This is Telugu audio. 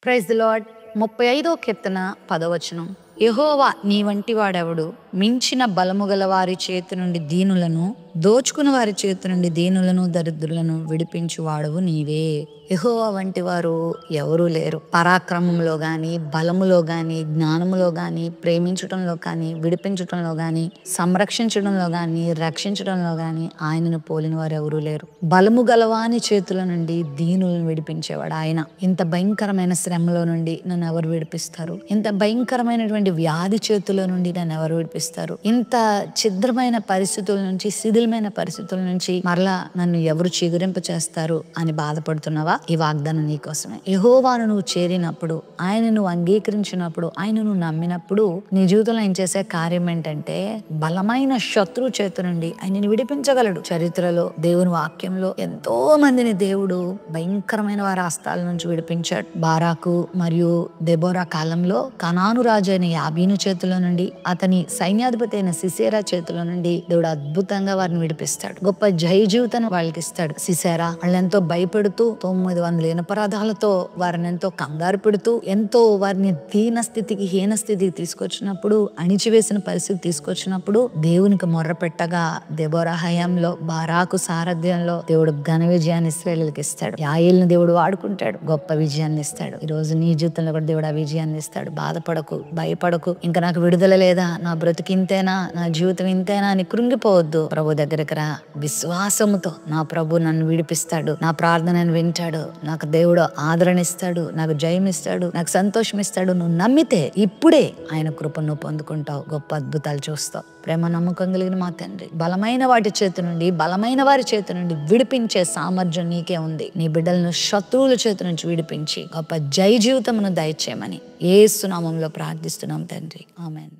Praise the lord. 35వ కీర్తన 10వ వచనం. యెహోవా నీ వంటి వాడెవడు? మించిన బలము గల వారి చేతి నుండి దీనులను, దోచుకున్న వారి చేతి నుండి దీనులను దరిద్రులను విడిపించు వాడవు నీవే. యెహోవా వంటి వారు ఎవరూ లేరు. పరాక్రమంలో గాని, బలములో గాని, జ్ఞానములో గాని, ప్రేమించటంలో కానీ, విడిపించటంలో గాని, సంరక్షించడంలో గాని, రక్షించడంలో గాని ఆయనను పోలిన వారు ఎవరూ లేరు. బలము గలవాని చేతుల నుండి దీనులను విడిపించేవాడు ఆయన. ఇంత భయంకరమైన శ్రమలో నుండి నన్ను ఎవరు విడిపిస్తారు? ఇంత భయంకరమైనటువంటి వ్యాధి చేతుల నుండి నన్ను ఎవరు విడిపిస్తారు? ఇంత ఛిద్రమైన పరిస్థితుల నుంచి, శిథిలమైన పరిస్థితుల నుంచి మరలా నన్ను ఎవరు చిగురింప చేస్తారు అని బాధపడుతున్నావా? ఈ వాగ్దానం నీకోసమే. యెహోవాను నువ్వు చేరినప్పుడు, ఆయన నువ్వు అంగీకరించినప్పుడు, ఆయన నువ్వు నమ్మినప్పుడు నీ జీవితంలో ఆయన చేసే కార్యం ఏంటంటే బలమైన శత్రువు చేతి నుండి ఆయనని విడిపించగలడు. చరిత్రలో దేవుని వాక్యంలో ఎంతో మందిని దేవుడు భయంకరమైన వారి హస్తాల నుంచి విడిపించాడు. బారాకు మరియు దెబోరా కాలంలో కనాను రాజు అయిన యాబీను చేతిలో నుండి, అతని సైన్యాధిపతి అయిన సిసేరా చేతిలో నుండి దేవుడు అద్భుతంగా వారిని విడిపిస్తాడు. గొప్ప జయ జీవితాన్ని వాళ్ళకి ఇస్తాడు. సిసేరా వాళ్ళెంతో భయపెడుతూ 900 ఇనపరాధాలతో వారిని ఎంతో కంగారు పెడుతూ, ఎంతో వారిని దీన స్థితికి, హీన స్థితికి తీసుకొచ్చినప్పుడు, అణిచివేసిన పరిస్థితి తీసుకొచ్చినప్పుడు దేవునికి మొర్ర పెట్టగా దెబోరా హయాంలో, బారాకు సారథ్యంలో దేవుడు ఘన విజయాన్ని ఇశ్రాయేలుకి ఇస్తాడు. యాయేలుని దేవుడు వాడుకుంటాడు, గొప్ప విజయాన్ని ఇస్తాడు. ఈ రోజు నీ జీవితంలో కూడా దేవుడు ఆ విజయాన్ని ఇస్తాడు. బాధపడకు, భయపడకు. ఇంకా నాకు విడుదల లేదా, నా బ్రతుకు ఇంతేనా, నా జీవితం ఇంతేనా అని కృంగిపోవద్దు. ప్రభు దగ్గరికి రా విశ్వాసముతో. నా ప్రభు నన్ను విడిపిస్తాడు, నా ప్రార్థనను వింటాడు, నాకు దేవుడు ఆదరణ ఇస్తాడు, నాకు జయం ఇస్తాడు, నాకు సంతోషం ఇస్తాడు. నువ్వు నమ్మితే ఇప్పుడే ఆయన కృపను నువ్వు పొందుకుంటావు, గొప్ప అద్భుతాలు చూస్తావు. ప్రేమ నమ్మకం కలిగిన మా తండ్రి, బలమైన వాటి చేతి నుండి, బలమైన వారి చేతి నుండి విడిపించే సామర్థ్యం నీకే ఉంది. నీ బిడ్డలను శత్రువుల చేతి నుంచి విడిపించి గొప్ప జయ జీవితమును దయచేయమని యేసు నామములో ప్రార్థిస్తున్నాం తండ్రి. ఆమేన్.